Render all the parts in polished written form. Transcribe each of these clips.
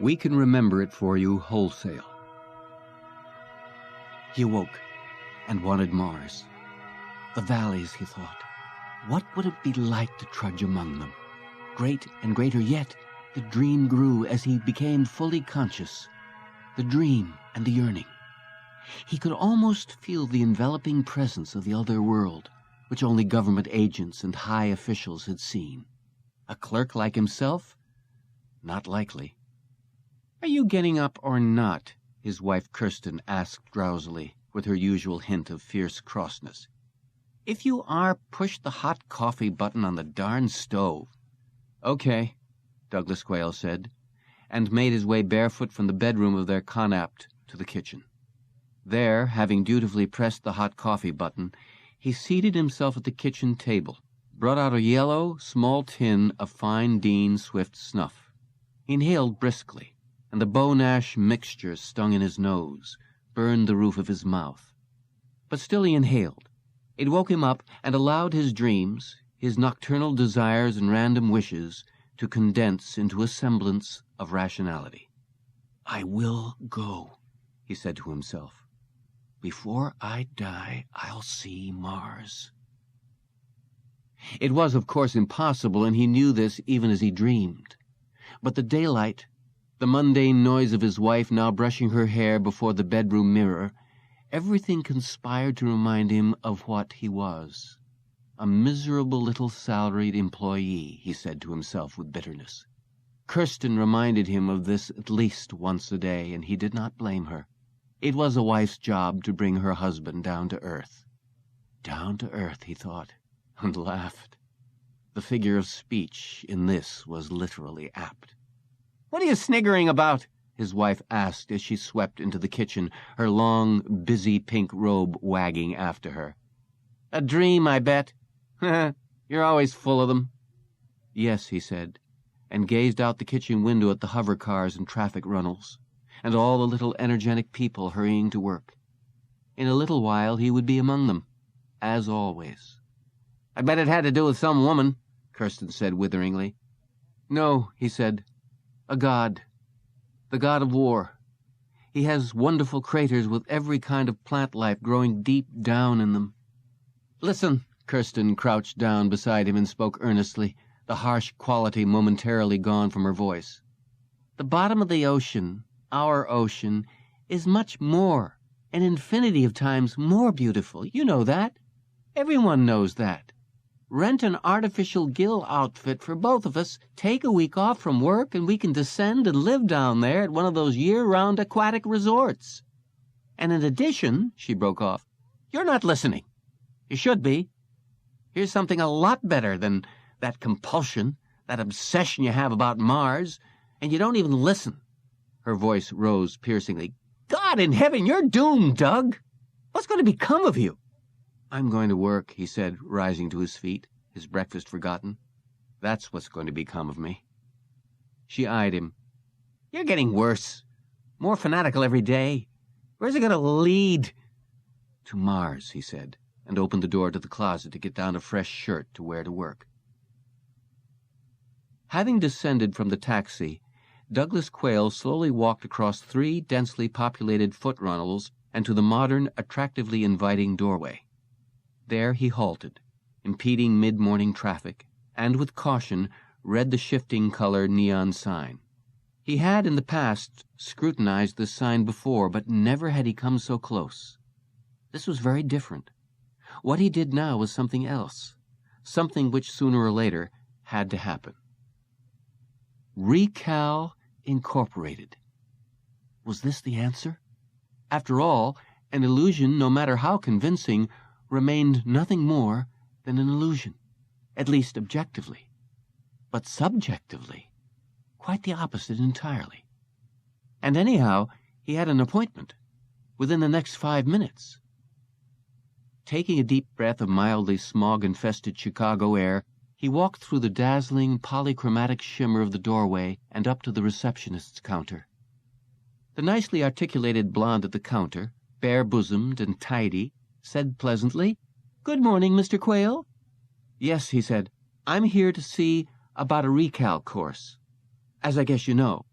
We can remember it for you wholesale. He awoke and wanted Mars. The valleys, he thought. What would it be like to trudge among them? Great and greater yet, the dream grew as he became fully conscious. The dream and the yearning. He could almost feel the enveloping presence of the other world, which only government agents and high officials had seen. A clerk like himself? Not likely. "Are you getting up or not?" his wife Kirsten asked drowsily, with her usual hint of fierce crossness. "If you are, push the hot coffee button on the darn stove." "Okay," Douglas Quail said, and made his way barefoot from the bedroom of their connaught to the kitchen. There, having dutifully pressed the hot coffee button, he seated himself at the kitchen table, brought out a yellow, small tin of fine Dean Swift snuff. He inhaled briskly, and the Beau-Nash mixture stung in his nose, burned the roof of his mouth. But still he inhaled. It woke him up and allowed his dreams, his nocturnal desires and random wishes, to condense into a semblance of rationality. "I will go," he said to himself. "Before I die, I'll see Mars." It was, of course, impossible, and he knew this even as he dreamed. But the daylight, the mundane noise of his wife now brushing her hair before the bedroom mirror, everything conspired to remind him of what he was. A miserable little salaried employee, he said to himself with bitterness. Kirsten reminded him of this at least once a day, and he did not blame her. It was a wife's job to bring her husband down to earth. Down to earth, he thought, and laughed. The figure of speech in this was literally apt. "What are you sniggering about?" his wife asked as she swept into the kitchen, her long, busy pink robe wagging after her. "A dream, I bet. You're always full of them." "Yes," he said, and gazed out the kitchen window at the hover cars and traffic runnels, and all the little energetic people hurrying to work. In a little while he would be among them, as always. "I bet it had to do with some woman," Kirsten said witheringly. "No," he said. "A god. The god of war. He has wonderful craters with every kind of plant life growing deep down in them." "Listen," Kirsten crouched down beside him and spoke earnestly, the harsh quality momentarily gone from her voice. "The bottom of the ocean, our ocean, is much more, an infinity of times more beautiful. You know that. Everyone knows that. Rent an artificial gill outfit for both of us, take a week off from work, and we can descend and live down there at one of those year-round aquatic resorts. And in addition," she broke off, "you're not listening. You should be. Here's something a lot better than that compulsion, that obsession you have about Mars, and you don't even listen." Her voice rose piercingly. "God in heaven, you're doomed, Doug. What's going to become of you?" "I'm going to work," he said, rising to his feet, his breakfast forgotten. "That's what's going to become of me." She eyed him. "You're getting worse. More fanatical every day. Where's it going to lead?" "To Mars," he said, and opened the door to the closet to get down a fresh shirt to wear to work. Having descended from the taxi, Douglas Quail slowly walked across 3 densely populated foot runnels and to the modern, attractively inviting doorway. There he halted, impeding mid-morning traffic, and with caution read the shifting color neon sign. He had in the past scrutinized this sign before, but never had he come so close. This was very different. What he did now was something else, something which sooner or later had to happen. REKAL Incorporated. Was this the answer? After all, an illusion, no matter how convincing, remained nothing more than an illusion, at least objectively. But subjectively, quite the opposite entirely. And anyhow, he had an appointment, within the next 5 minutes. Taking a deep breath of mildly smog-infested Chicago air, he walked through the dazzling, polychromatic shimmer of the doorway and up to the receptionist's counter. The nicely articulated blonde at the counter, bare-bosomed and tidy, said pleasantly, "Good morning, Mr. Quail." "Yes," he said. "I'm here to see about a REKAL course, as I guess you know."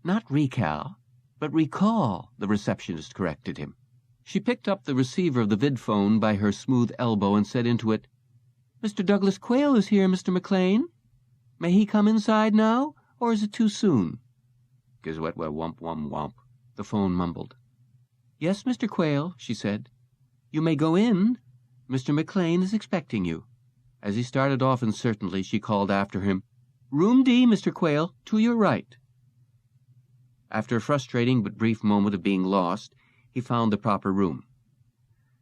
Not REKAL, but REKAL, the receptionist corrected him. She picked up the receiver of the vidphone by her smooth elbow and said into it, "Mr. Douglas Quail is here, Mr. McLean. May he come inside now, or is it too soon?" "Gizwetwa wump wum wump," the phone mumbled. "Yes, Mr. Quail," she said. "You may go in. Mr. McLean is expecting you." As he started off uncertainly, she called after him, "Room D, Mr. Quail, to your right." After a frustrating but brief moment of being lost, he found the proper room.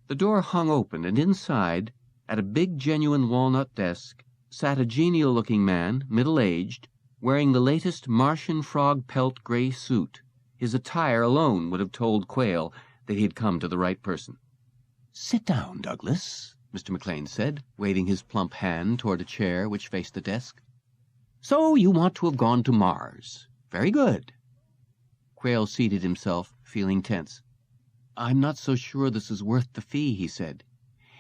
The door hung open, and inside, at a big genuine walnut desk, sat a genial-looking man, middle-aged, wearing the latest Martian frog pelt gray suit. His attire alone would have told Quail that he had come to the right person. "Sit down, Douglas," Mr. McLean said, waving his plump hand toward a chair which faced the desk. "So you want to have gone to Mars. Very good." Quail seated himself, feeling tense. "I'm not so sure this is worth the fee," he said.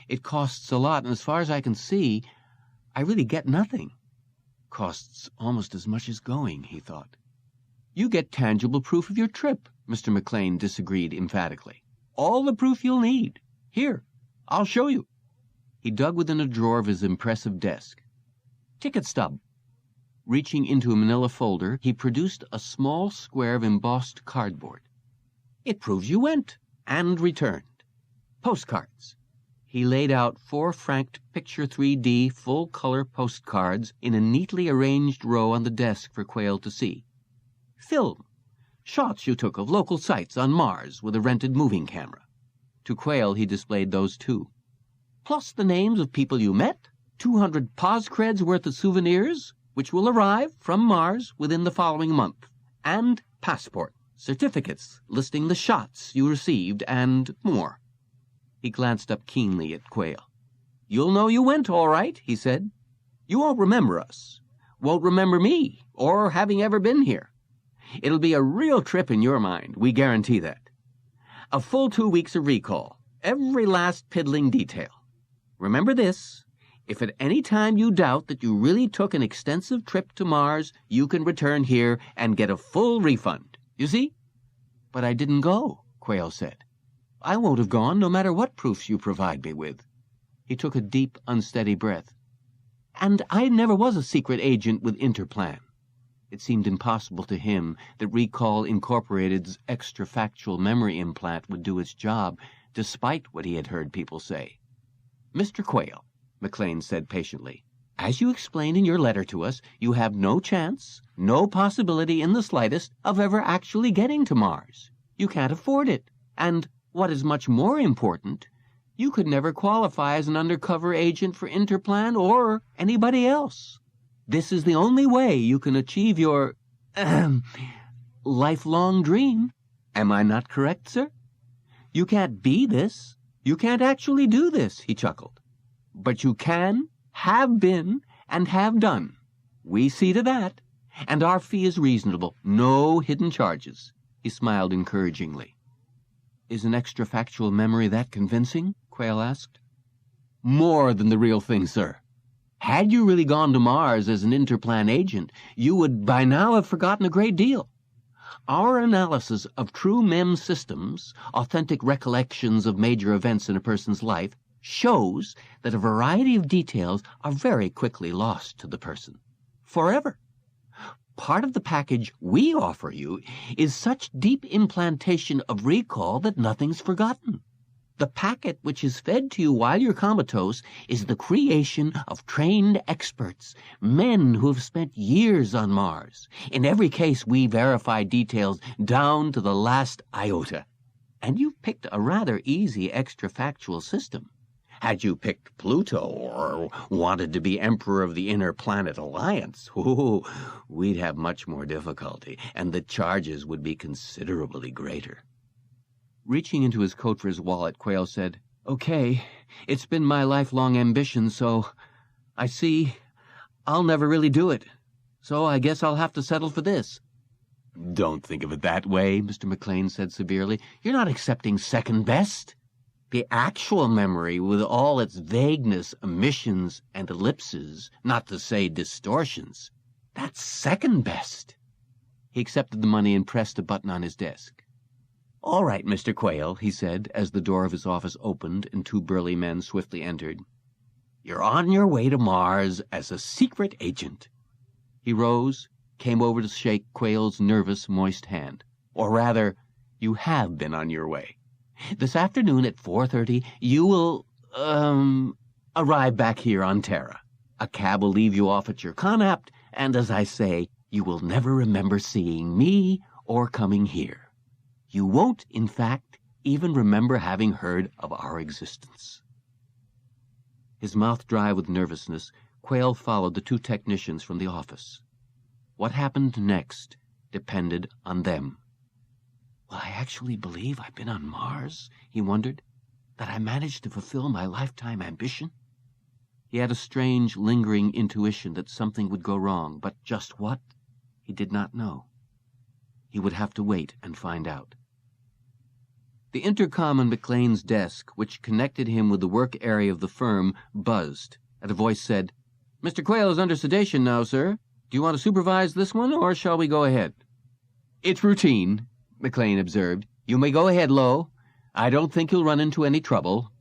"It costs a lot, and as far as I can see, I really get nothing." "Costs almost as much as going," he thought. "You get tangible proof of your trip," Mr. McLean disagreed emphatically. "All the proof you'll need. Here, I'll show you." He dug within a drawer of his impressive desk. "Ticket stub." Reaching into a manila folder, he produced a small square of embossed cardboard. "It proves you went and returned. Postcards." He laid out 4 franked Picture 3D full-color postcards in a neatly arranged row on the desk for Quail to see. "Film. Shots you took of local sites on Mars with a rented moving camera." To Quail he displayed those too. "Plus the names of people you met, 200 poscreds worth of souvenirs, which will arrive from Mars within the following month, and passport, certificates listing the shots you received, and more." He glanced up keenly at Quail. "You'll know you went, all right," he said. "You won't remember us, won't remember me, or having ever been here. It'll be a real trip in your mind, we guarantee that. A full 2 weeks of recall, every last piddling detail. Remember this, if at any time you doubt that you really took an extensive trip to Mars, you can return here and get a full refund. You see?" "But I didn't go," Quail said. "I won't have gone no matter what proofs you provide me with." He took a deep, unsteady breath. "And I never was a secret agent with Interplan." It seemed impossible to him that REKAL Incorporated's extra-factual memory implant would do its job, despite what he had heard people say. "Mr. Quail," McLean said patiently, "as you explained in your letter to us, you have no chance, no possibility in the slightest, of ever actually getting to Mars. You can't afford it. And, what is much more important, you could never qualify as an undercover agent for Interplan or anybody else. This is the only way you can achieve your, lifelong dream. Am I not correct, sir? You can't be this. You can't actually do this," he chuckled. "But you can, have been, and have done. We see to that. And our fee is reasonable. No hidden charges." He smiled encouragingly. "Is an extra-factual memory that convincing?" Quail asked. "More than the real thing, sir. Had you really gone to Mars as an Interplan agent, you would by now have forgotten a great deal. Our analysis of true MEM systems, authentic recollections of major events in a person's life, shows that a variety of details are very quickly lost to the person. Forever. Part of the package we offer you is such deep implantation of recall that nothing's forgotten. The packet which is fed to you while you're comatose is the creation of trained experts, men who have spent years on Mars. In every case, we verify details down to the last iota. And you've picked a rather easy extra-factual system. Had you picked Pluto or wanted to be Emperor of the Inner Planet Alliance, we'd have much more difficulty, and the charges would be considerably greater." Reaching into his coat for his wallet, Quail said, "Okay, it's been my lifelong ambition, so I see I'll never really do it. So I guess I'll have to settle for this." "Don't think of it that way," Mr. McLean said severely. "You're not accepting second best. The actual memory, with all its vagueness, omissions, and ellipses, not to say distortions, that's second best. He accepted the money and pressed a button on his desk. "All right, Mr. Quail," he said, as the door of his office opened and two burly men swiftly entered. "You're on your way to Mars as a secret agent." He rose, came over to shake Quail's nervous, moist hand. "Or rather, you have been on your way. This afternoon at 4:30, you will, arrive back here on Terra. A cab will leave you off at your conapt, and as I say, you will never remember seeing me or coming here. You won't, in fact, even remember having heard of our existence." His mouth dry with nervousness, Quail followed the two technicians from the office. What happened next depended on them. "Will I actually believe I've been on Mars?" he wondered. "That I managed to fulfill my lifetime ambition?" He had a strange, lingering intuition that something would go wrong, but just what, he did not know. He would have to wait and find out. The intercom on McLean's desk, which connected him with the work area of the firm, buzzed, and a voice said, "Mr. Quail is under sedation now, sir. Do you want to supervise this one, or shall we go ahead?" "It's routine," McLean observed. "You may go ahead, Lowe. I don't think you'll run into any trouble."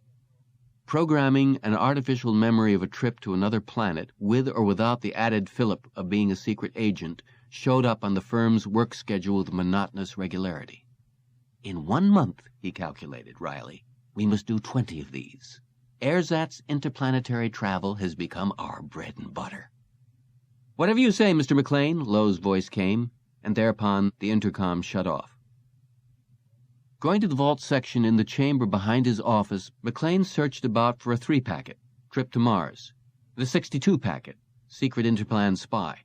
Programming an artificial memory of a trip to another planet, with or without the added fillip of being a secret agent, showed up on the firm's work schedule with monotonous regularity. "In 1 month," he calculated wryly, "we must do 20 of these. Ersatz interplanetary travel has become our bread and butter." "Whatever you say, Mr. McLean," Lowe's voice came, and thereupon the intercom shut off. Going to the vault section in the chamber behind his office, McLean searched about for a 3-packet, Trip to Mars, the 62-packet, Secret Interplan Spy.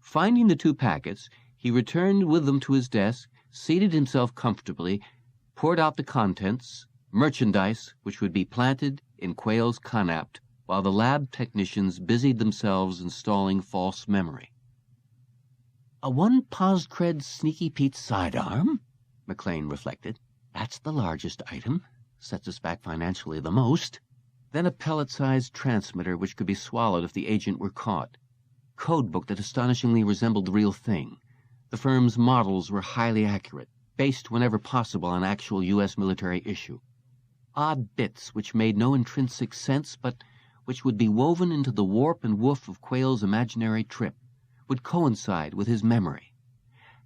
Finding the 2 packets, he returned with them to his desk, seated himself comfortably, poured out the contents, merchandise which would be planted in Quail's conapt, while the lab technicians busied themselves installing false memory. "A 1 Poscred Sneaky Pete sidearm?" McLean reflected. "That's the largest item. Sets us back financially the most." Then a pellet-sized transmitter which could be swallowed if the agent were caught. Codebook that astonishingly resembled the real thing. The firm's models were highly accurate, based whenever possible on actual U.S. military issue. Odd bits which made no intrinsic sense, but which would be woven into the warp and woof of Quail's imaginary trip, would coincide with his memory.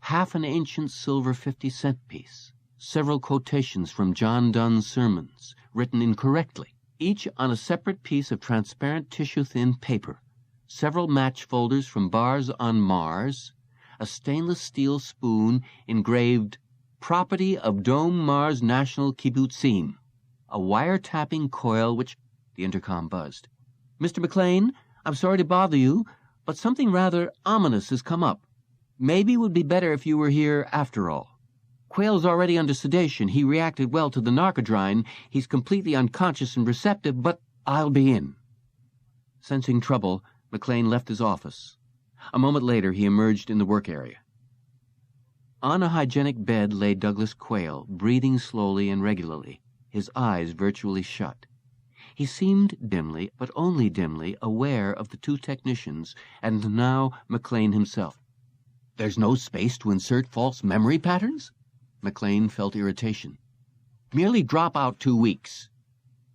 Half an ancient silver 50-cent piece, several quotations from John Donne's sermons, written incorrectly, each on a separate piece of transparent tissue-thin paper, several match folders from Bars on Mars, a stainless steel spoon engraved "Property of Dome Mars National Kibbutzim," a wiretapping coil which... The intercom buzzed. "Mr. McLean, I'm sorry to bother you, but something rather ominous has come up. Maybe it would be better if you were here after all. Quail's already under sedation. He reacted well to the narkidrine. He's completely unconscious and receptive, but I'll be in." Sensing trouble, McLean left his office. A moment later, he emerged in the work area. On a hygienic bed lay Douglas Quail, breathing slowly and regularly, his eyes virtually shut. He seemed dimly, but only dimly, aware of the 2 technicians, and now McLean himself. "There's no space to insert false memory patterns?" McLean felt irritation. "Merely drop out 2 weeks.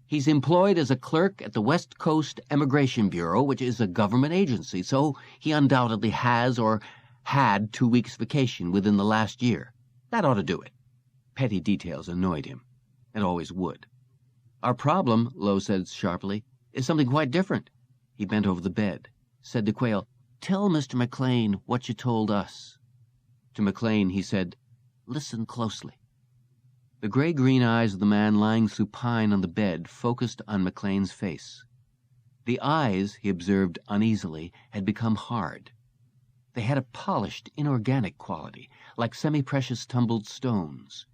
He's employed as a clerk at the West Coast Emigration Bureau, which is a government agency, so he undoubtedly has or had 2 weeks vacation within the last year. That ought to do it." Petty details annoyed him. It always would. "Our problem," Lowe said sharply, "is something quite different." He bent over the bed, said to Quail, "Tell Mr. McLean what you told us." To McLean he said, "Listen closely." The gray-green eyes of the man lying supine on the bed focused on McLean's face. The eyes, he observed uneasily, had become hard. They had a polished, inorganic quality, like semi-precious tumbled stones.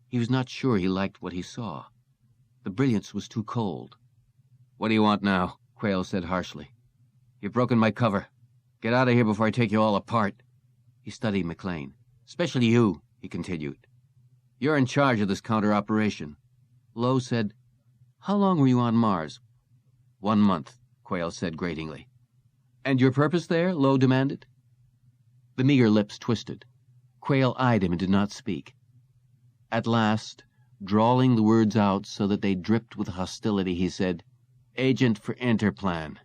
He was not sure he liked what he saw. The brilliance was too cold. "What do you want now?" Quail said harshly. "You've broken my cover. Get out of here before I take you all apart." He studied McLean. "Especially you," he continued. "You're in charge of this counter-operation." Lowe said, "How long were you on Mars?" 1 month, Quail said gratingly. "And your purpose there?" Lowe demanded. The meager lips twisted. Quail eyed him and did not speak. At last, drawling the words out so that they dripped with hostility, he said, "Agent for Interplan.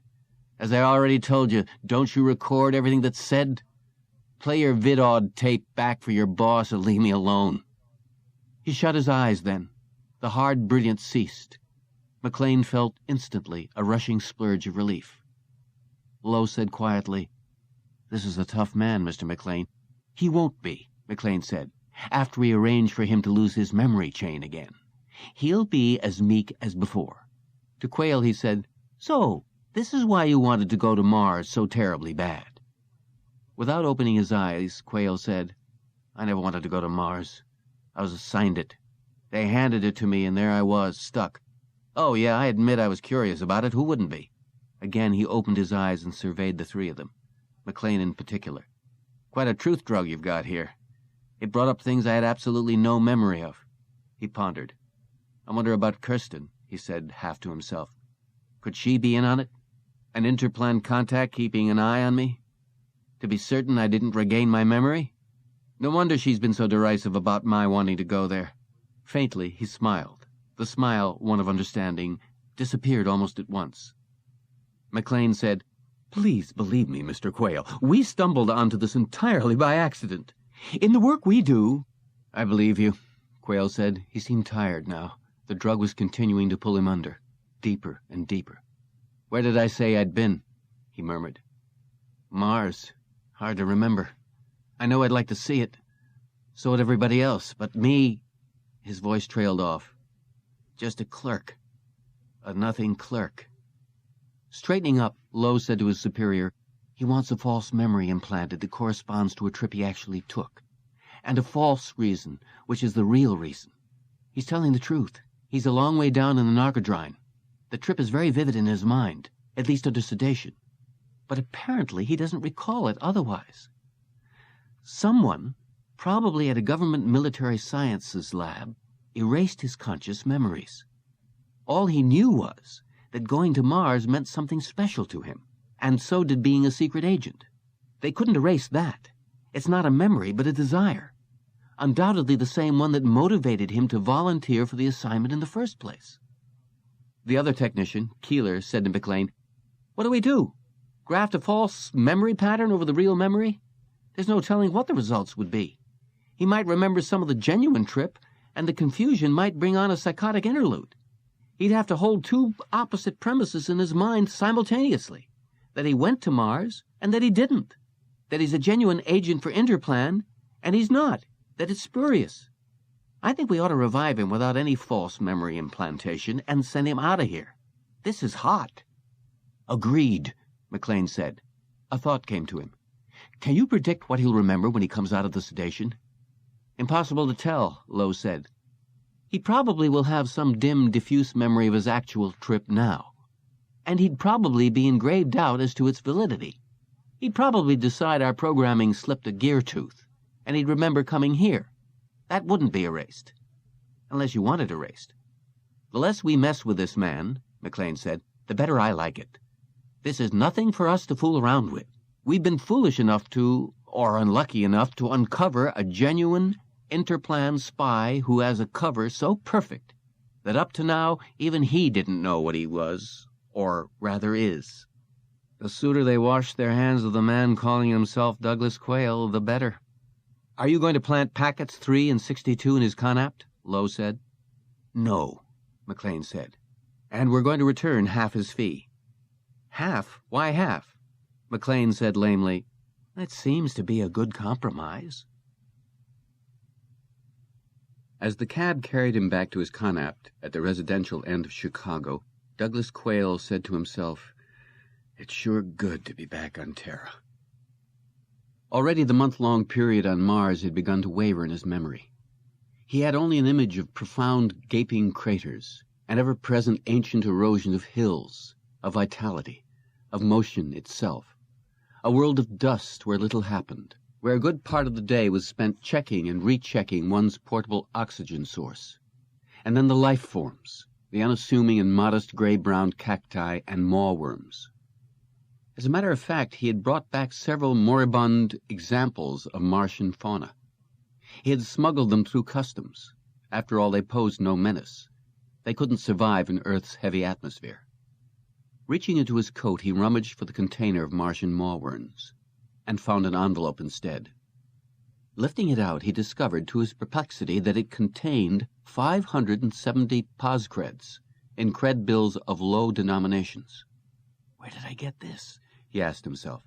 As I already told you, don't you record everything that's said? Play your vid-aud tape back for your boss and leave me alone." He shut his eyes then. The hard brilliance ceased. McLean felt instantly a rushing splurge of relief. Lowe said quietly, "This is a tough man, Mr. McLean." "He won't be," McLean said, "after we arrange for him to lose his memory chain again. He'll be as meek as before." To Quail he said, "So, this is why you wanted to go to Mars so terribly bad." Without opening his eyes, Quail said, "I never wanted to go to Mars. I was assigned it. They handed it to me, and there I was, stuck. Oh, yeah, I admit I was curious about it. Who wouldn't be?" Again he opened his eyes and surveyed the three of them, McLean in particular. "Quite a truth drug you've got here. It brought up things I had absolutely no memory of." He pondered. "I wonder about Kirsten," he said, half to himself. "Could she be in on it? An interplan contact keeping an eye on me? To be certain I didn't regain my memory? No wonder she's been so derisive about my wanting to go there." Faintly he smiled. The smile, one of understanding, disappeared almost at once. McLean said, "Please believe me, Mr. Quail. We stumbled onto this entirely by accident. In the work we do—" "I believe you," Quail said. He seemed tired now. The drug was continuing to pull him under, deeper and deeper. "Where did I say I'd been?" he murmured. "Mars. Hard to remember. I know I'd like to see it. So would everybody else. But me—" His voice trailed off. "Just a clerk. A nothing clerk." Straightening up, Lowe said to his superior, "He wants a false memory implanted that corresponds to a trip he actually took. And a false reason, which is the real reason. He's telling the truth. He's a long way down in the narkidrine. The trip is very vivid in his mind, at least under sedation. But apparently he doesn't recall it otherwise. Someone, probably at a government military sciences lab, erased his conscious memories. All he knew was that going to Mars meant something special to him, and so did being a secret agent. They couldn't erase that. It's not a memory, but a desire. Undoubtedly the same one that motivated him to volunteer for the assignment in the first place." The other technician, Keeler, said to McLean, "What do we do? Graft a false memory pattern over the real memory? There's no telling what the results would be. He might remember some of the genuine trip, and the confusion might bring on a psychotic interlude. He'd have to hold two opposite premises in his mind simultaneously, that he went to Mars and that he didn't, that he's a genuine agent for Interplan and he's not, that it's spurious. I think we ought to revive him without any false memory implantation and send him out of here. This is hot." "Agreed," McLean said. A thought came to him. "Can you predict what he'll remember when he comes out of the sedation?" "Impossible to tell," Lowe said. "He probably will have some dim, diffuse memory of his actual trip now. And he'd probably be in grave doubt as to its validity. He'd probably decide our programming slipped a gear tooth, and he'd remember coming here. That wouldn't be erased. Unless you want it erased. The less we mess with this man," McLean said, "the better I like it. This is nothing for us to fool around with. We've been foolish enough to, or unlucky enough to uncover a genuine Interplan spy who has a cover so perfect that up to now even he didn't know what he was, or rather is. The sooner they wash their hands of the man calling himself Douglas Quail, the better." "Are you going to plant packets 3 and 62 in his conapt?" Lowe said. "No," McLean said. "And we're going to return half his fee." "Half? Why half?" McLean said lamely, "That seems to be a good compromise." As the cab carried him back to his conapt at the residential end of Chicago, Douglas Quail said to himself, "It's sure good to be back on Terra." Already the month-long period on Mars had begun to waver in his memory. He had only an image of profound gaping craters, an ever-present ancient erosion of hills, of vitality, of motion itself, a world of dust where little happened, where a good part of the day was spent checking and rechecking one's portable oxygen source. And then the life forms, the unassuming and modest gray-brown cacti and mawworms. As a matter of fact, he had brought back several moribund examples of Martian fauna. He had smuggled them through customs. After all, they posed no menace. They couldn't survive in Earth's heavy atmosphere. Reaching into his coat, he rummaged for the container of Martian mawworms, and found an envelope instead. Lifting it out, he discovered, to his perplexity, that it contained 570 poscreds in cred bills of low denominations. Where did I get this? He asked himself.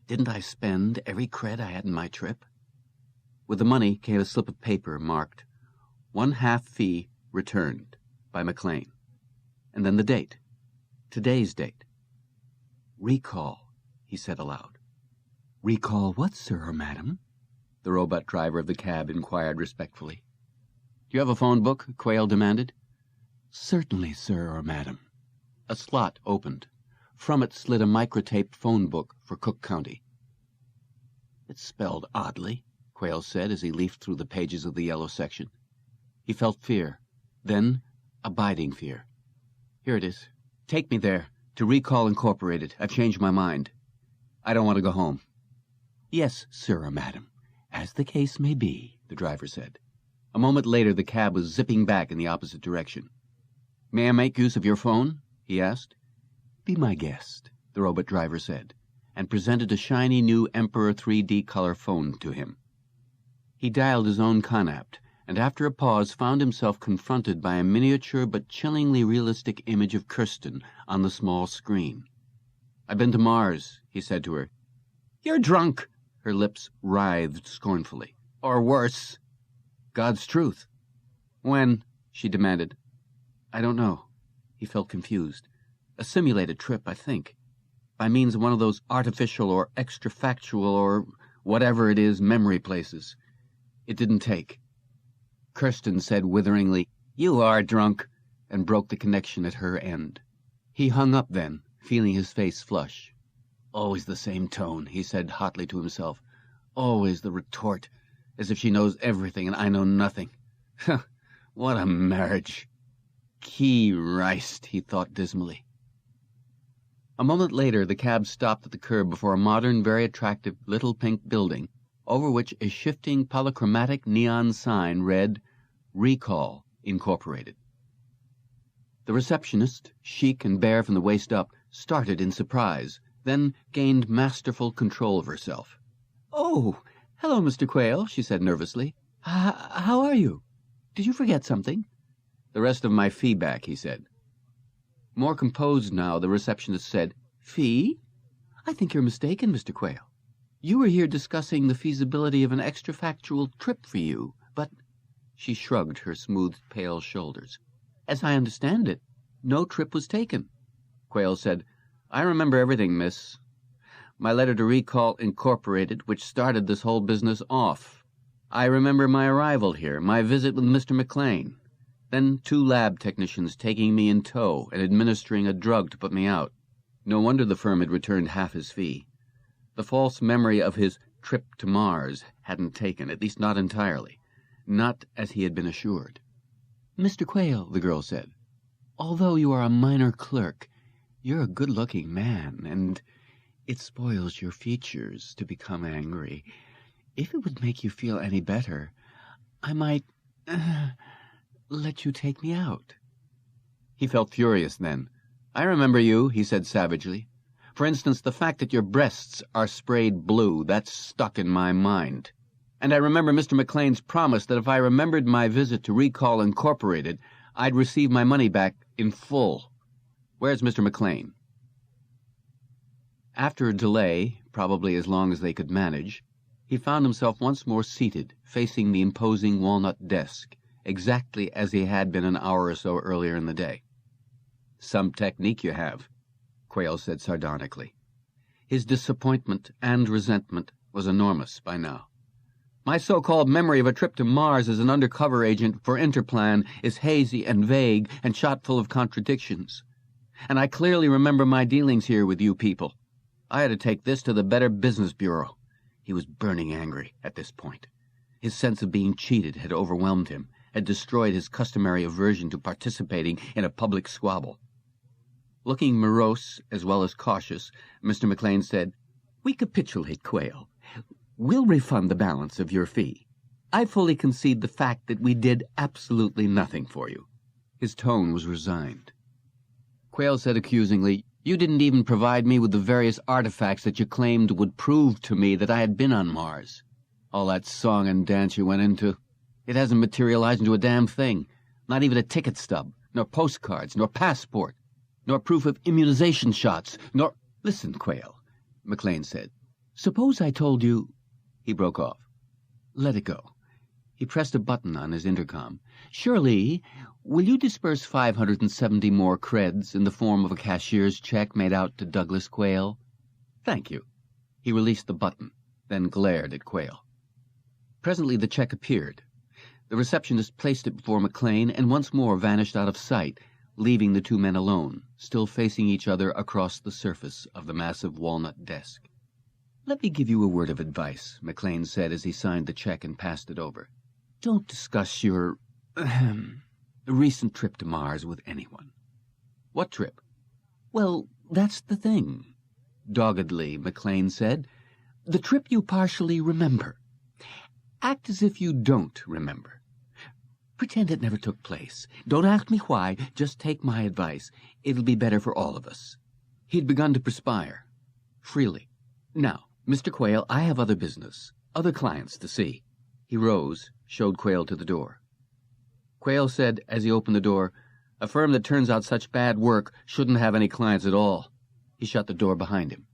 Didn't I spend every cred I had in my trip? With the money came a slip of paper marked 1/2 fee returned by McLean, and then the date, today's date. "Recall," he said aloud. "Recall what, sir or madam?" the robot driver of the cab inquired respectfully. "Do you have a phone book?" Quail demanded. "Certainly, sir or madam." A slot opened. From it slid a microtaped phone book for Cook County. "It's spelled oddly," Quail said as he leafed through the pages of the yellow section. He felt fear, then abiding fear. "Here it is. Take me there, to REKAL Incorporated. I've changed my mind. I don't want to go home." "Yes, sir or madam, as the case may be," the driver said. A moment later, the cab was zipping back in the opposite direction. "May I make use of your phone?" he asked. "Be my guest," the robot driver said, and presented a shiny new Emperor 3D color phone to him. He dialed his own conapt, and after a pause found himself confronted by a miniature but chillingly realistic image of Kirsten on the small screen. "I've been to Mars," he said to her. "You're drunk!" Her lips writhed scornfully. "Or worse." "God's truth." "When?" she demanded. "I don't know." He felt confused. "A simulated trip, I think. By means of one of those artificial or extra-factual or whatever it is memory places. It didn't take." Kirsten said witheringly, "You are drunk," and broke the connection at her end. He hung up then, feeling his face flush. "Always the same tone," he said hotly to himself. "Always the retort, as if she knows everything and I know nothing. What a marriage." "Key riced," he thought dismally. A moment later, the cab stopped at the curb before a modern, very attractive little pink building, over which a shifting polychromatic neon sign read, REKAL Incorporated. The receptionist, chic and bare from the waist up, started in surprise, then gained masterful control of herself. "Oh, hello, Mr. Quail," she said nervously. How are you? Did you forget something?" "The rest of my fee back," he said. More composed now, the receptionist said, "Fee? I think you're mistaken, Mr. Quail. You were here discussing the feasibility of an extra-factual trip for you, but—" She shrugged her smooth, pale shoulders. "As I understand it, no trip was taken." Quail said, "I remember everything, miss. My letter to REKAL Incorporated, which started this whole business off. I remember my arrival here, my visit with Mr. McLean. Then 2 lab technicians taking me in tow and administering a drug to put me out. No wonder the firm had returned half his fee. The false memory of his trip to Mars hadn't taken, at least not entirely. Not as he had been assured." "Mr. Quail," the girl said, "although you are a minor clerk, you're a good-looking man, and it spoils your features to become angry. If it would make you feel any better, I might let you take me out." He felt furious then. "I remember you," he said savagely. "For instance, the fact that your breasts are sprayed blue, that's stuck in my mind. And I remember Mr. McLean's promise that if I remembered my visit to REKAL Incorporated, I'd receive my money back in full. Where's Mr. McLean?" After a delay, probably as long as they could manage, he found himself once more seated, facing the imposing walnut desk, exactly as he had been an hour or so earlier in the day. "Some technique you have," Quail said sardonically. His disappointment and resentment was enormous by now. "My so-called memory of a trip to Mars as an undercover agent for Interplan is hazy and vague and shot full of contradictions. And I clearly remember my dealings here with you people. I had to take this to the Better Business Bureau." He was burning angry at this point. His sense of being cheated had overwhelmed him, had destroyed his customary aversion to participating in a public squabble. Looking morose as well as cautious, Mr. McLean said, "We capitulate, Quail. We'll refund the balance of your fee. I fully concede the fact that we did absolutely nothing for you." His tone was resigned. Quail said accusingly, "You didn't even provide me with the various artifacts that you claimed would prove to me that I had been on Mars. All that song and dance you went into, it hasn't materialized into a damn thing. Not even a ticket stub, nor postcards, nor passport, nor proof of immunization shots, nor—" "Listen, Quail," McLean said. "Suppose I told you—" He broke off. "Let it go." He pressed a button on his intercom. "Shirley, will you disperse 570 more creds in the form of a cashier's check made out to Douglas Quail?" "Thank you." He released the button, then glared at Quail. Presently the check appeared. The receptionist placed it before McLean and once more vanished out of sight, leaving the two men alone, still facing each other across the surface of the massive walnut desk. "Let me give you a word of advice," McLean said as he signed the check and passed it over. "Don't discuss your recent trip to Mars with anyone." "What trip?" "Well, that's the thing," doggedly McLean said. "The trip you partially remember. Act as if you don't remember. Pretend it never took place. Don't ask me why, just take my advice. It'll be better for all of us." He'd begun to perspire, freely. "Now, Mr. Quail, I have other business, other clients to see." He rose, showed Quail to the door. Quail said, as he opened the door, "A firm that turns out such bad work shouldn't have any clients at all." He shut the door behind him.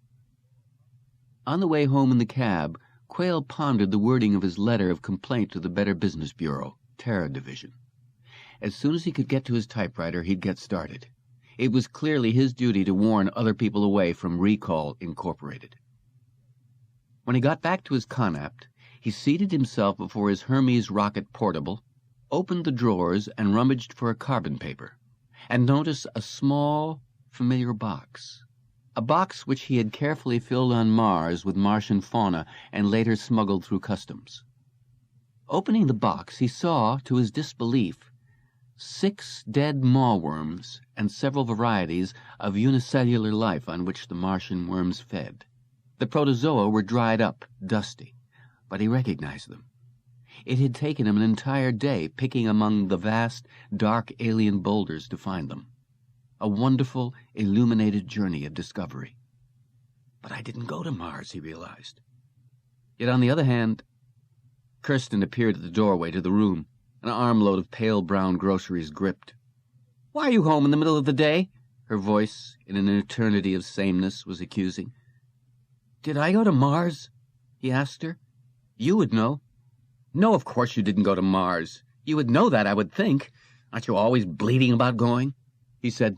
On the way home in the cab, Quail pondered the wording of his letter of complaint to the Better Business Bureau, Terror Division. As soon as he could get to his typewriter, he'd get started. It was clearly his duty to warn other people away from REKAL Incorporated. When he got back to his Connaught, he seated himself before his Hermes rocket portable, opened the drawers and rummaged for a carbon paper, and noticed a small, familiar box. A box which he had carefully filled on Mars with Martian fauna and later smuggled through customs. Opening the box, he saw, to his disbelief, 6 dead mawworms and several varieties of unicellular life on which the Martian worms fed. The protozoa were dried up, dusty, but he recognized them. It had taken him an entire day picking among the vast, dark alien boulders to find them. A wonderful, illuminated journey of discovery. But I didn't go to Mars, he realized. Yet on the other hand, Kirsten appeared at the doorway to the room, an armload of pale brown groceries gripped. "Why are you home in the middle of the day?" Her voice, in an eternity of sameness, was accusing. "Did I go to Mars?" he asked her. "You would know." "No, of course you didn't go to Mars. You would know that, I would think. Aren't you always bleating about going?" He said,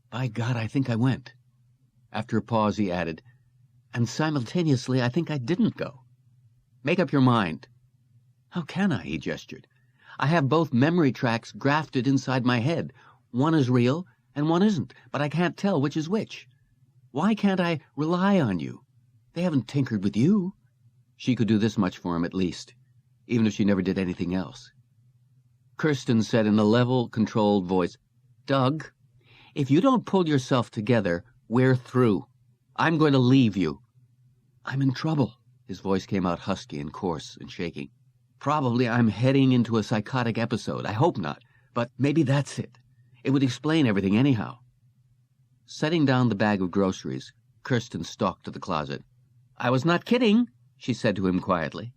"By God, I think I went." After a pause, he added, "And simultaneously, I think I didn't go." "Make up your mind." "How can I?" he gestured. "I have both memory tracks grafted inside my head. One is real, and one isn't, but I can't tell which is which. Why can't I rely on you? They haven't tinkered with you." She could do this much for him at least, even if she never did anything else. Kirsten said in a level, controlled voice, "Doug, if you don't pull yourself together, we're through. I'm going to leave you." "I'm in trouble." His voice came out husky and coarse and shaking. "Probably I'm heading into a psychotic episode. I hope not, but maybe that's it. It would explain everything anyhow." Setting down the bag of groceries, Kirsten stalked to the closet. "I was not kidding," she said to him quietly.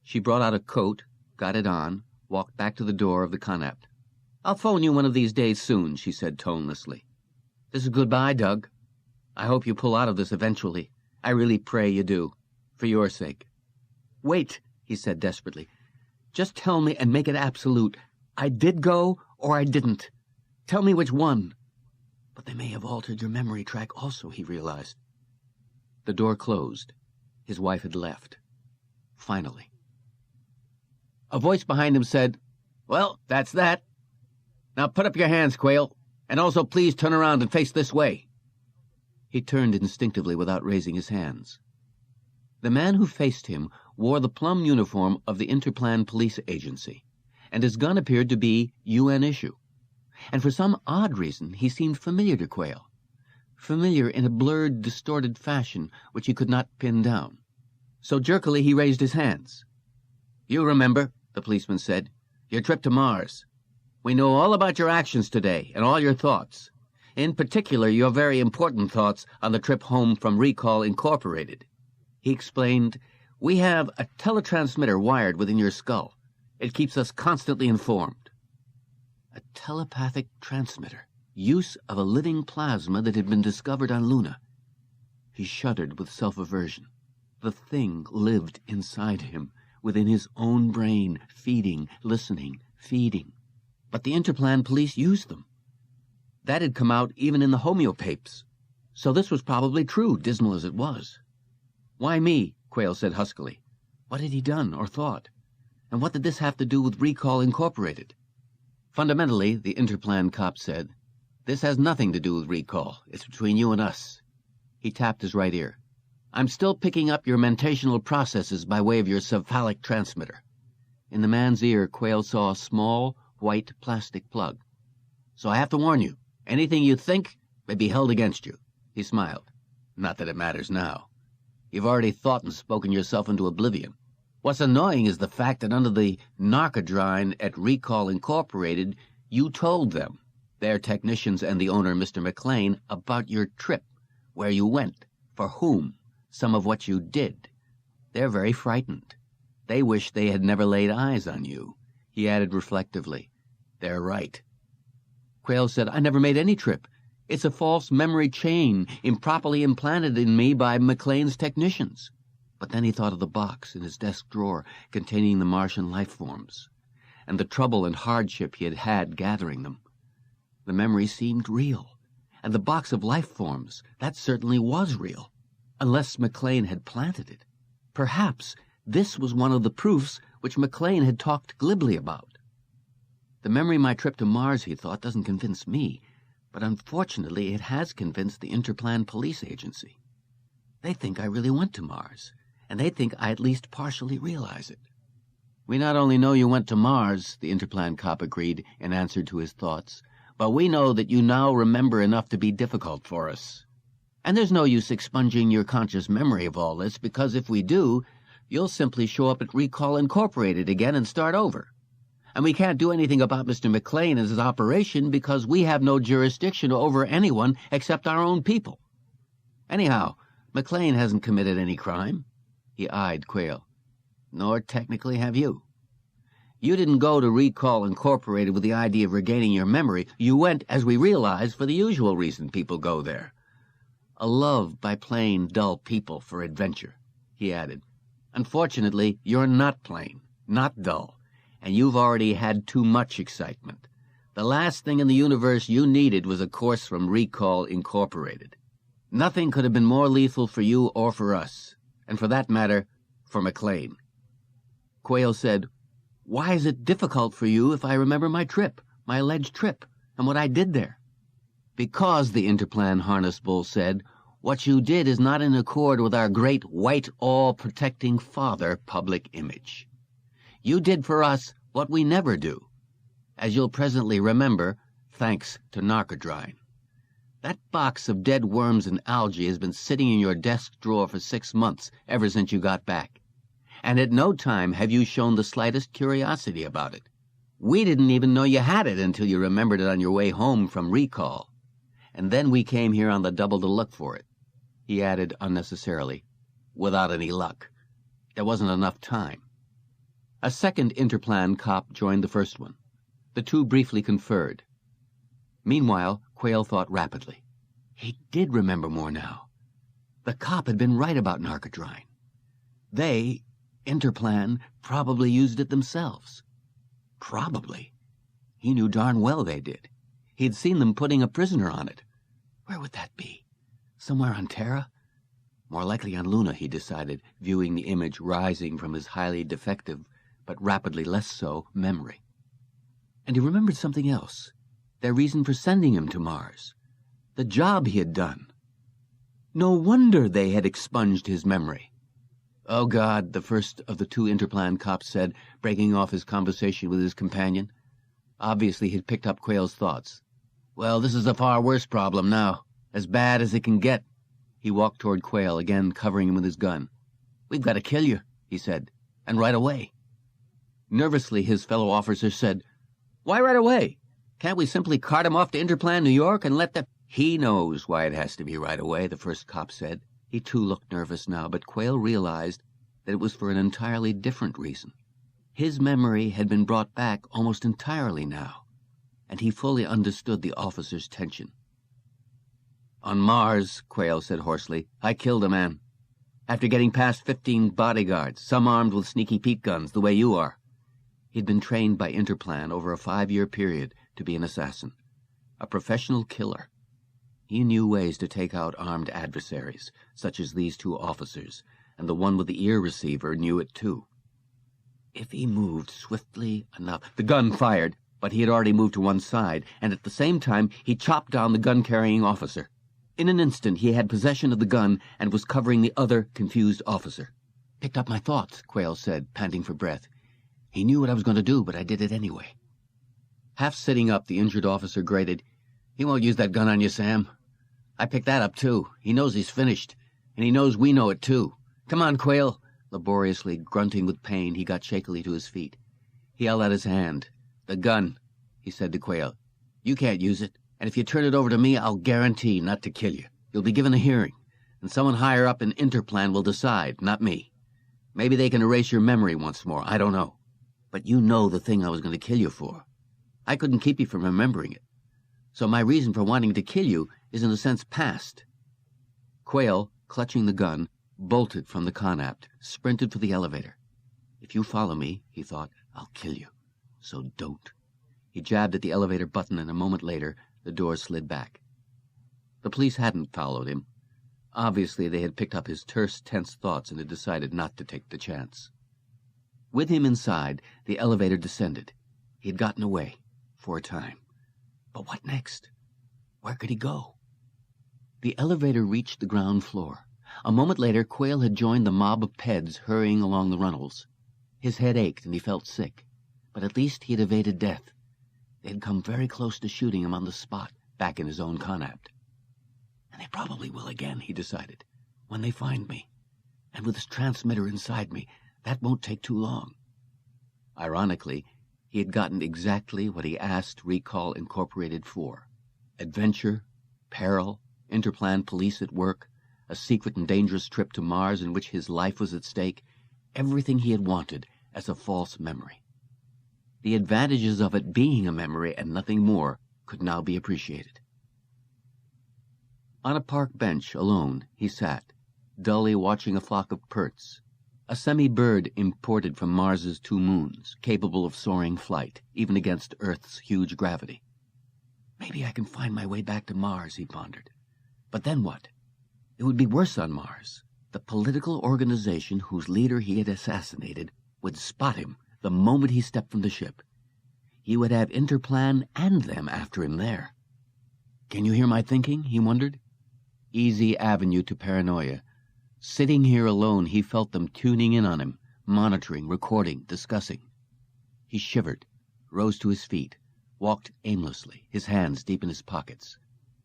She brought out a coat, got it on, walked back to the door of the Connaught. "I'll phone you one of these days soon," she said tonelessly. "This is goodbye, Doug. I hope you pull out of this eventually. I really pray you do, for your sake." "Wait," he said desperately. "Just tell me and make it absolute. I did go or I didn't. Tell me which one." But they may have altered your memory track also, he realized. The door closed. His wife had left. Finally. A voice behind him said, "Well, that's that. Now put up your hands, Quail, and also please turn around and face this way." He turned instinctively without raising his hands. The man who faced him wore the plum uniform of the Interplan Police Agency, and his gun appeared to be UN issue. And for some odd reason he seemed familiar to Quail. familiar in a blurred, distorted fashion which he could not pin down. So jerkily he raised his hands. "You remember," the policeman said, "your trip to Mars. We know all about your actions today and all your thoughts. In particular, your very important thoughts on the trip home from REKAL Incorporated." He explained, "We have a teletransmitter wired within your skull. It keeps us constantly informed." A telepathic transmitter. Use of a living plasma that had been discovered on Luna. He shuddered with self-aversion. The thing lived inside him, within his own brain, feeding, listening, feeding. But the Interplan police used them. That had come out even in the homeopapes. So this was probably true, dismal as it was. "Why me?" Quail said huskily. What had he done or thought? And what did this have to do with REKAL Incorporated? "Fundamentally," the Interplan cop said, "this has nothing to do with REKAL. It's between you and us." He tapped his right ear. "I'm still picking up your mentational processes by way of your cephalic transmitter." In the man's ear, Quail saw a small, white plastic plug. "So I have to warn you, anything you think may be held against you." He smiled. "Not that it matters now. You've already thought and spoken yourself into oblivion. What's annoying is the fact that under the narkidrine at REKAL Incorporated, you told them, their technicians and the owner, Mr. McLean, about your trip, where you went, for whom, some of what you did. They're very frightened. They wish they had never laid eyes on you." He added reflectively, "They're right." Quail said, "I never made any trip. It's a false memory chain improperly implanted in me by McLean's technicians." But then he thought of the box in his desk drawer containing the Martian life forms, and the trouble and hardship he had had gathering them. The memory seemed real, and the box of life forms, that certainly was real, unless McLean had planted it. Perhaps this was one of the proofs which McLean had talked glibly about. The memory of my trip to Mars, he thought, doesn't convince me, but unfortunately it has convinced the Interplan Police Agency. They think I really went to Mars, and they think I at least partially realize it. "We not only know you went to Mars," the Interplan cop agreed in answer to his thoughts, "but we know that you now remember enough to be difficult for us. And there's no use expunging your conscious memory of all this, because if we do, you'll simply show up at REKAL Incorporated again and start over. And we can't do anything about Mr. McLean and his operation because we have no jurisdiction over anyone except our own people. Anyhow, McLean hasn't committed any crime." He eyed Quail. "Nor technically have you. You didn't go to REKAL Incorporated with the idea of regaining your memory. You went, as we realize, for the usual reason people go there. A love by plain, dull people for adventure," he added. "Unfortunately, you're not plain, not dull, and you've already had too much excitement. The last thing in the universe you needed was a course from REKAL Incorporated. Nothing could have been more lethal for you or for us, and for that matter, for McLean." Quail said, "Why is it difficult for you if I remember my trip, my alleged trip, and what I did there?" "Because," the Interplan harness bull said, "what you did is not in accord with our great white all-protecting father public image. You did for us what we never do, as you'll presently remember, thanks to narkidrine. That box of dead worms and algae has been sitting in your desk drawer for 6 months, ever since you got back. And at no time have you shown the slightest curiosity about it. We didn't even know you had it until you remembered it on your way home from REKAL. And then we came here on the double to look for it." He added unnecessarily, "without any luck. There wasn't enough time." A second Interplan cop joined the first one. The two briefly conferred. Meanwhile, Quail thought rapidly. He did remember more now. The cop had been right about narkidrine. They, Interplan, probably used it themselves. Probably. He knew darn well they did. He'd seen them putting a prisoner on it. Where would that be? Somewhere on Terra? More likely on Luna, he decided, viewing the image rising from his highly defective, but rapidly less so, memory. And he remembered something else. Their reason for sending him to Mars. The job he had done. No wonder they had expunged his memory. "Oh, God," the first of the two Interplan cops said, breaking off his conversation with his companion. Obviously he'd picked up Quail's thoughts. "Well, this is a far worse problem now. As bad as it can get. He walked toward Quail, again covering him with his gun. "We've got to kill you," he said, "and right away." Nervously, his fellow officer said, "Why right away? Can't we simply cart him off to Interplan, New York, and let the—" "He knows why it has to be right away," the first cop said. He too looked nervous now, but Quail realized that it was for an entirely different reason. His memory had been brought back almost entirely now, and he fully understood the officer's tension. "On Mars," Quail said hoarsely, "I killed a man. After getting past 15 bodyguards, some armed with sneaky Pete guns, the way you are." He'd been trained by Interplan over a 5-year period to be an assassin, a professional killer. He knew ways to take out armed adversaries, such as these 2 officers, and the one with the ear receiver knew it too. If he moved swiftly enough— The gun fired, but he had already moved to one side, and at the same time he chopped down the gun-carrying officer. In an instant he had possession of the gun and was covering the other confused officer. "Picked up my thoughts," Quail said, panting for breath. "He knew what I was going to do, but I did it anyway." Half sitting up, the injured officer grated, "He won't use that gun on you, Sam. I picked that up, too. He knows he's finished, and he knows we know it, too. Come on, Quail." Laboriously grunting with pain, he got shakily to his feet. He held out his hand. "The gun," he said to Quail. "You can't use it, and if you turn it over to me, I'll guarantee not to kill you. You'll be given a hearing, and someone higher up in Interplan will decide, not me. Maybe they can erase your memory once more, I don't know. But you know the thing I was going to kill you for. I couldn't keep you from remembering it. So my reason for wanting to kill you is in a sense past." Quail, clutching the gun, bolted from the Connaught, sprinted for the elevator. "If you follow me," he thought, "I'll kill you. So don't." He jabbed at the elevator button, and a moment later the door slid back. The police hadn't followed him. Obviously they had picked up his terse, tense thoughts and had decided not to take the chance. With him inside, the elevator descended. He had gotten away, for a time. But what next? Where could he go? The elevator reached the ground floor. A moment later, Quail had joined the mob of Peds hurrying along the runnels. His head ached and he felt sick, but at least he had evaded death. They had come very close to shooting him on the spot, back in his own Connaught. And they probably will again, he decided, when they find me. And with this transmitter inside me, that won't take too long. Ironically, he had gotten exactly what he asked REKAL Incorporated for. Adventure, peril, Interplan police at work, a secret and dangerous trip to Mars in which his life was at stake, everything he had wanted as a false memory. The advantages of it being a memory and nothing more could now be appreciated. On a park bench, alone, he sat, dully watching a flock of perts, a semi-bird imported from Mars's 2 moons, capable of soaring flight, even against Earth's huge gravity. Maybe I can find my way back to Mars, he pondered. But then what? It would be worse on Mars. The political organization whose leader he had assassinated would spot him the moment he stepped from the ship. He would have Interplan and them after him there. Can you hear my thinking? He wondered. Easy avenue to paranoia. Sitting here alone, he felt them tuning in on him, monitoring, recording, discussing. He shivered, rose to his feet, walked aimlessly, his hands deep in his pockets.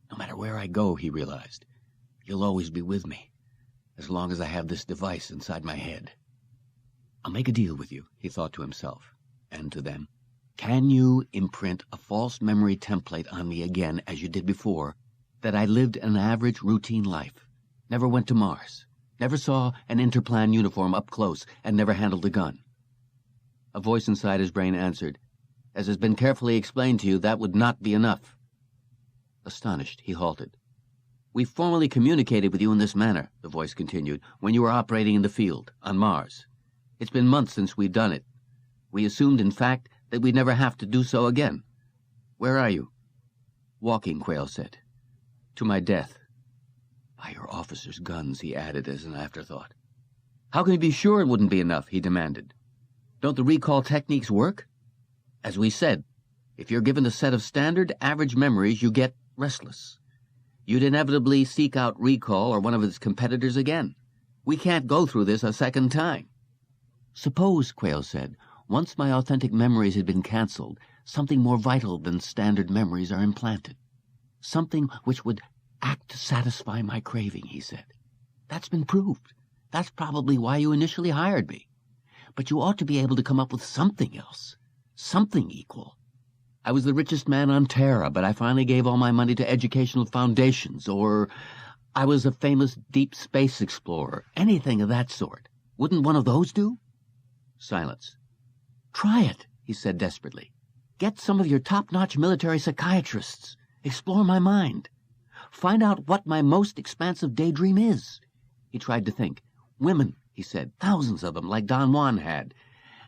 No matter where I go, he realized, you'll always be with me, as long as I have this device inside my head. I'll make a deal with you, he thought to himself, and to them. Can you imprint a false memory template on me again, as you did before, that I lived an average routine life, never went to Mars, never saw an Interplan uniform up close, and never handled a gun? A voice inside his brain answered, as has been carefully explained to you, that would not be enough. Astonished, he halted. We formally communicated with you in this manner, the voice continued, when you were operating in the field, on Mars. It's been months since we've done it. We assumed, in fact, that we'd never have to do so again. Where are you? Walking, Quail said. To my death. By your officers' guns, he added as an afterthought. How can you be sure it wouldn't be enough, he demanded. Don't the recall techniques work? As we said, if you're given a set of standard, average memories, you get restless. You'd inevitably seek out REKAL or one of its competitors again. We can't go through this a second time. Suppose, Quail said, once my authentic memories had been cancelled, something more vital than standard memories are implanted. Something which would act to satisfy my craving, he said. That's been proved. That's probably why you initially hired me. But you ought to be able to come up with something else, something equal. I was the richest man on Terra, but I finally gave all my money to educational foundations, or I was a famous deep space explorer, anything of that sort. Wouldn't one of those do? Silence. Try it, he said desperately. Get some of your top-notch military psychiatrists. Explore my mind. Find out what my most expansive daydream is. He tried to think. Women, he said, thousands of them, like Don Juan had.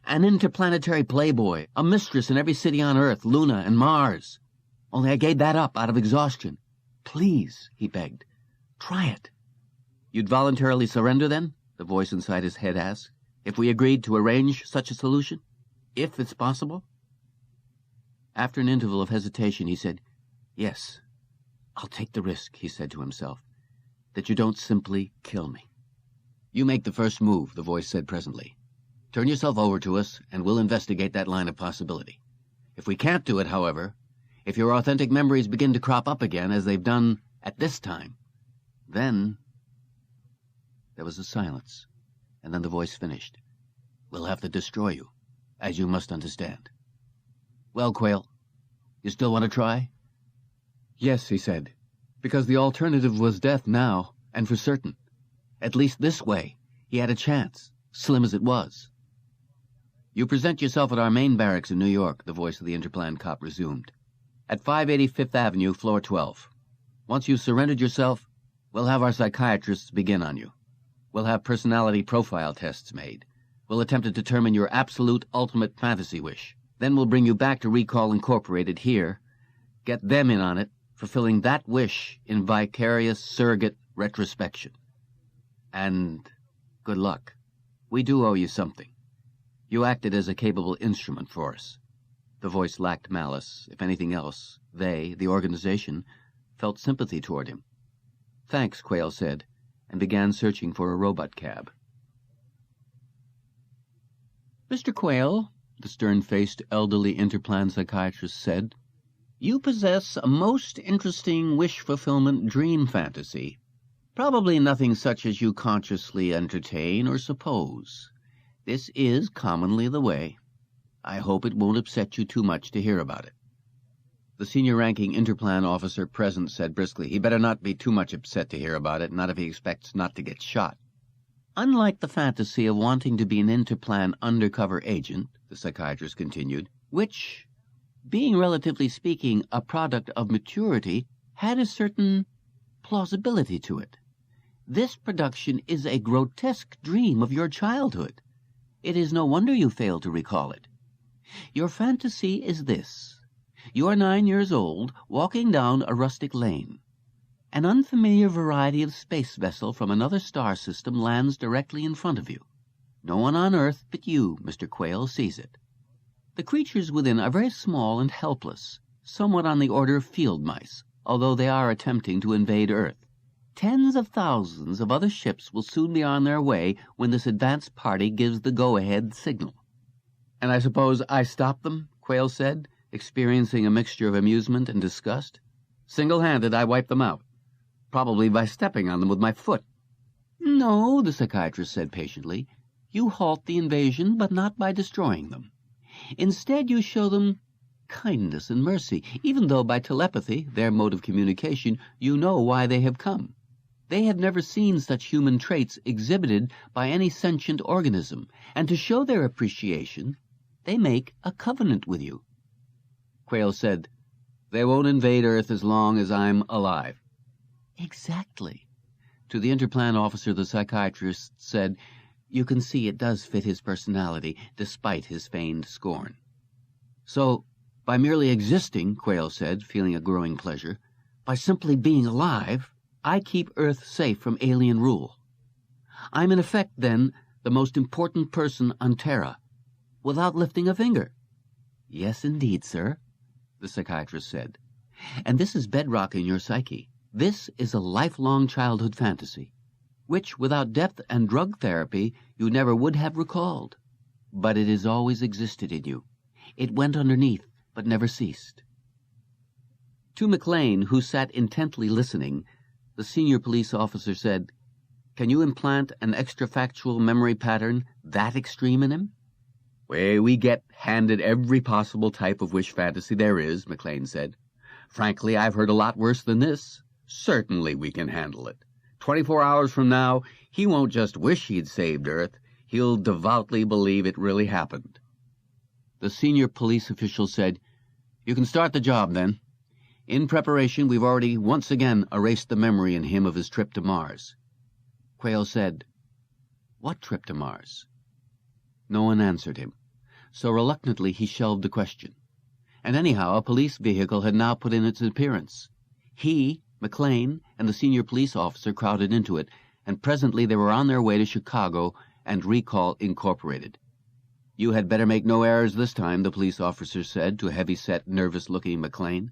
An interplanetary playboy, a mistress in every city on Earth, Luna and Mars. Only I gave that up out of exhaustion. Please, he begged, try it. You'd voluntarily surrender, then? The voice inside his head asked. If we agreed to arrange such a solution? If it's possible? After an interval of hesitation, he said, Yes, I'll take the risk, he said to himself, that you don't simply kill me. You make the first move, the voice said presently. Turn yourself over to us, and we'll investigate that line of possibility. If we can't do it, however, if your authentic memories begin to crop up again, as they've done at this time, then... There was a silence, and then the voice finished. We'll have to destroy you, as you must understand. Well, Quail, you still want to try? Yes, he said, because the alternative was death now, and for certain. At least this way, he had a chance, slim as it was. You present yourself at our main barracks in New York, the voice of the Interplan cop resumed. At 580 Fifth Avenue, floor 12. Once you've surrendered yourself, we'll have our psychiatrists begin on you. We'll have personality profile tests made. We'll attempt to determine your absolute ultimate fantasy wish. Then we'll bring you back to REKAL Incorporated here, get them in on it, fulfilling that wish in vicarious surrogate retrospection. And good luck. We do owe you something. You acted as a capable instrument for us. The voice lacked malice. If anything else, they, the organization, felt sympathy toward him. Thanks, Quail said, and began searching for a robot cab. Mr. Quail, the stern-faced, elderly Interplan psychiatrist said, you possess a most interesting wish-fulfillment dream fantasy. Probably nothing such as you consciously entertain or suppose. This is commonly the way. I hope it won't upset you too much to hear about it. The senior-ranking Interplan officer present said briskly, he better not be too much upset to hear about it, not if he expects not to get shot. Unlike the fantasy of wanting to be an Interplan undercover agent, the psychiatrist continued, which, being relatively speaking a product of maturity, had a certain plausibility to it. This production is a grotesque dream of your childhood. It is no wonder you fail to recall it. Your fantasy is this. You are 9 years old, walking down a rustic lane. An unfamiliar variety of space vessel from another star system lands directly in front of you. No one on Earth but you, Mr. Quail, sees it. The creatures within are very small and helpless, somewhat on the order of field mice, although they are attempting to invade Earth. Tens of thousands of other ships will soon be on their way when this advance party gives the go-ahead signal. And I suppose I stopped them, Quail said, experiencing a mixture of amusement and disgust. Single-handed, I wiped them out, probably by stepping on them with my foot. No, the psychiatrist said patiently. You halt the invasion, but not by destroying them. Instead, you show them kindness and mercy, even though by telepathy, their mode of communication, you know why they have come. They have never seen such human traits exhibited by any sentient organism, and to show their appreciation, they make a covenant with you. Quail said, They won't invade Earth as long as I'm alive. Exactly. To the Interplan officer, the psychiatrist said, You can see it does fit his personality, despite his feigned scorn. So, by merely existing, Quail said, feeling a growing pleasure, by simply being alive, I keep Earth safe from alien rule. I'm in effect, then, the most important person on Terra, without lifting a finger. Yes, indeed, sir, the psychiatrist said. And this is bedrock in your psyche. This is a lifelong childhood fantasy, which, without depth and drug therapy, you never would have recalled. But it has always existed in you. It went underneath, but never ceased. To McLean, who sat intently listening, The senior police officer said, "Can you implant an extra-factual memory pattern that extreme in him?" We get handed every possible type of wish fantasy there is," McLean said. "Frankly, I've heard a lot worse than this. Certainly we can handle it. 24 hours from now, he won't just wish he'd saved Earth. He'll devoutly believe it really happened." The senior police official said, "You can start the job, then. In preparation, we've already once again erased the memory in him of his trip to Mars." Quail said, "What trip to Mars?" No one answered him, so reluctantly he shelved the question. And anyhow, a police vehicle had now put in its appearance. He, McLean, and the senior police officer crowded into it, and presently they were on their way to Chicago and REKAL Incorporated. "You had better make no errors this time," the police officer said to heavy-set, nervous-looking McLean.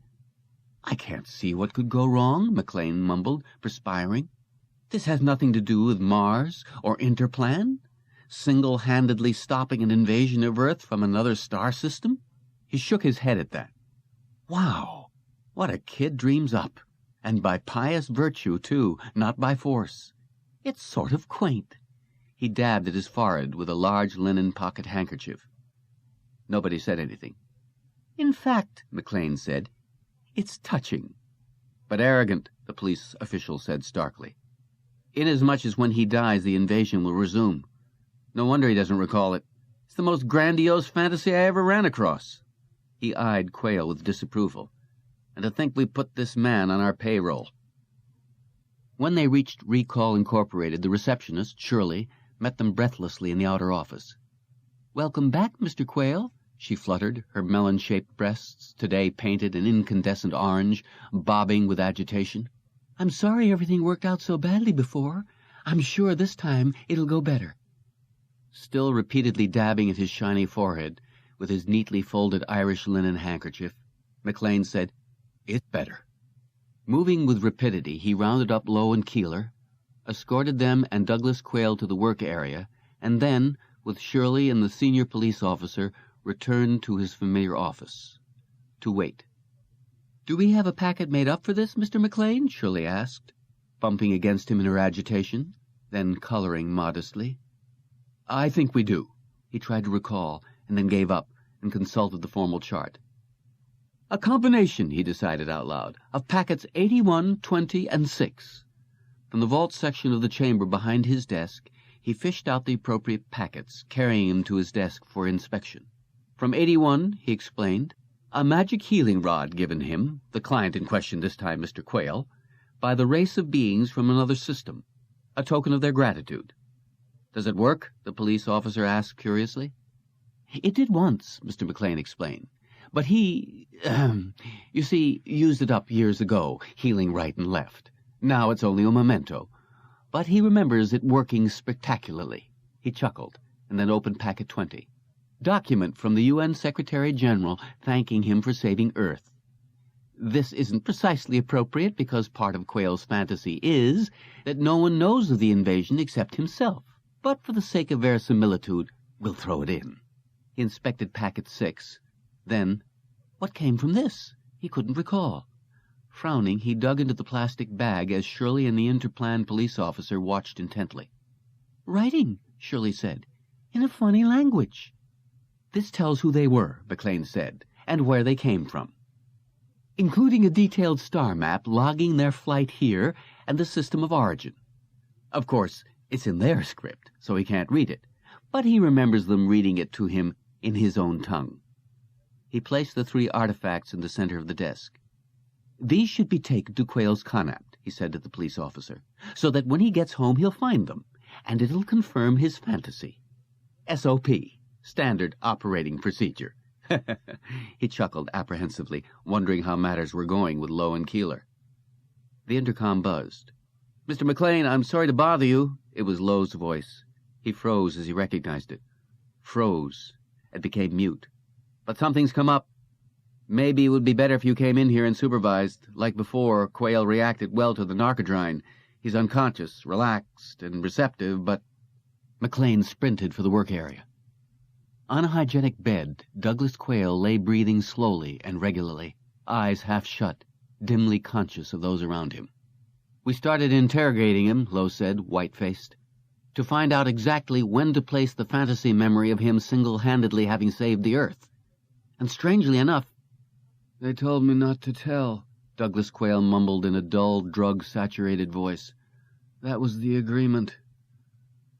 "I can't see what could go wrong," McLean mumbled, perspiring. "This has nothing to do with Mars or Interplan, single-handedly stopping an invasion of Earth from another star system." He shook his head at that. "Wow, what a kid dreams up, and by pious virtue, too, not by force. It's sort of quaint." He dabbed at his forehead with a large linen pocket handkerchief. Nobody said anything. "In fact," McLean said, "it's touching." "But arrogant," the police official said starkly. "Inasmuch as when he dies the invasion will resume. No wonder he doesn't recall it. It's the most grandiose fantasy I ever ran across." He eyed Quail with disapproval. "And to think we put this man on our payroll." When they reached REKAL Incorporated, the receptionist, Shirley, met them breathlessly in the outer office. "Welcome back, Mr. Quail," she fluttered, her melon-shaped breasts, today painted an incandescent orange, bobbing with agitation. "I'm sorry everything worked out so badly before. I'm sure this time it'll go better." Still repeatedly dabbing at his shiny forehead with his neatly folded Irish linen handkerchief, McLean said, "It's better." Moving with rapidity, he rounded up Lowe and Keeler, escorted them and Douglas Quail to the work area, and then, with Shirley and the senior police officer, returned to his familiar office. To wait. "Do we have a packet made up for this, Mr. McLean?" Shirley asked, bumping against him in her agitation, then coloring modestly. "I think we do." He tried to recall, and then gave up, and consulted the formal chart. "A combination," he decided out loud, "of packets 81, 20, and 6. From the vault section of the chamber behind his desk, he fished out the appropriate packets, carrying them to his desk for inspection. From 81, he explained, a magic healing rod given him, the client in question this time Mr. Quail, by the race of beings from another system, a token of their gratitude. "Does it work?" the police officer asked curiously. "It did once," Mr. McLean explained, "but he, you see, used it up years ago, healing right and left. Now it's only a memento. But he remembers it working spectacularly." He chuckled, and then opened packet 20. "Document from the UN Secretary-General thanking him for saving Earth. This isn't precisely appropriate because part of Quail's fantasy is that no one knows of the invasion except himself. But for the sake of verisimilitude, we'll throw it in." He inspected packet 6. Then, what came from this? He couldn't recall. Frowning, he dug into the plastic bag as Shirley and the Interplan police officer watched intently. "Writing," Shirley said, "in a funny language." "This tells who they were," McLean said, "and where they came from, including a detailed star map logging their flight here and the system of origin. Of course, it's in their script, so he can't read it, but he remembers them reading it to him in his own tongue." He placed the 3 artifacts in the center of the desk. "These should be taken to Quail's Connaught," he said to the police officer, "so that when he gets home he'll find them, and it'll confirm his fantasy. SOP, standard operating procedure." He chuckled apprehensively, wondering how matters were going with Lowe and Keeler. The intercom buzzed. "Mr. McLean, I'm sorry to bother you." It was Lowe's voice. He froze as he recognized it. Froze, and became mute. "But something's come up. Maybe it would be better if you came in here and supervised. Like before, Quail reacted well to the narkidrine. He's unconscious, relaxed, and receptive, but—" McLean sprinted for the work area. On a hygienic bed, Douglas Quail lay breathing slowly and regularly, eyes half shut, dimly conscious of those around him. We started interrogating him, Lowe said, white-faced, to find out exactly when to place the fantasy memory of him single-handedly having saved the Earth. And strangely enough, "They told me not to tell," Douglas Quail mumbled in a dull, drug-saturated voice. "That was the agreement.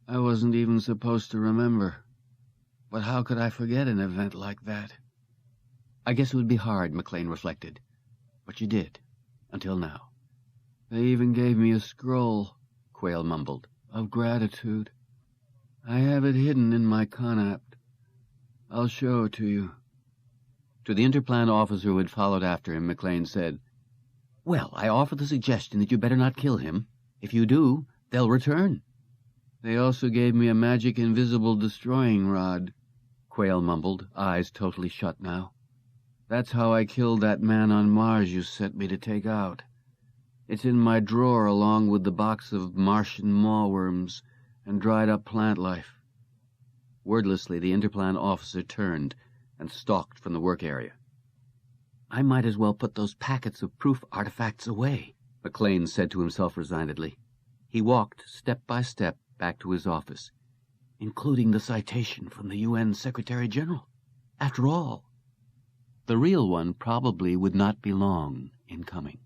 I wasn't even supposed to remember. But how could I forget an event like that?" I guess it would be hard, McLean reflected. But you did, until now. "They even gave me a scroll," Quail mumbled, "of gratitude. I have it hidden in my conapt. I'll show it to you." To the Interplan officer who had followed after him, McLean said, "Well, I offer the suggestion that you better not kill him. If you do, they'll return." "They also gave me a magic invisible destroying rod," Quail mumbled, eyes totally shut now. "That's how I killed that man on Mars you sent me to take out. It's in my drawer along with the box of Martian mawworms and dried-up plant life." Wordlessly, the Interplan officer turned and stalked from the work area. "I might as well put those packets of proof artifacts away," McLean said to himself resignedly. He walked step by step back to his office, including the citation from the UN Secretary-General. After all, the real one probably would not be long in coming.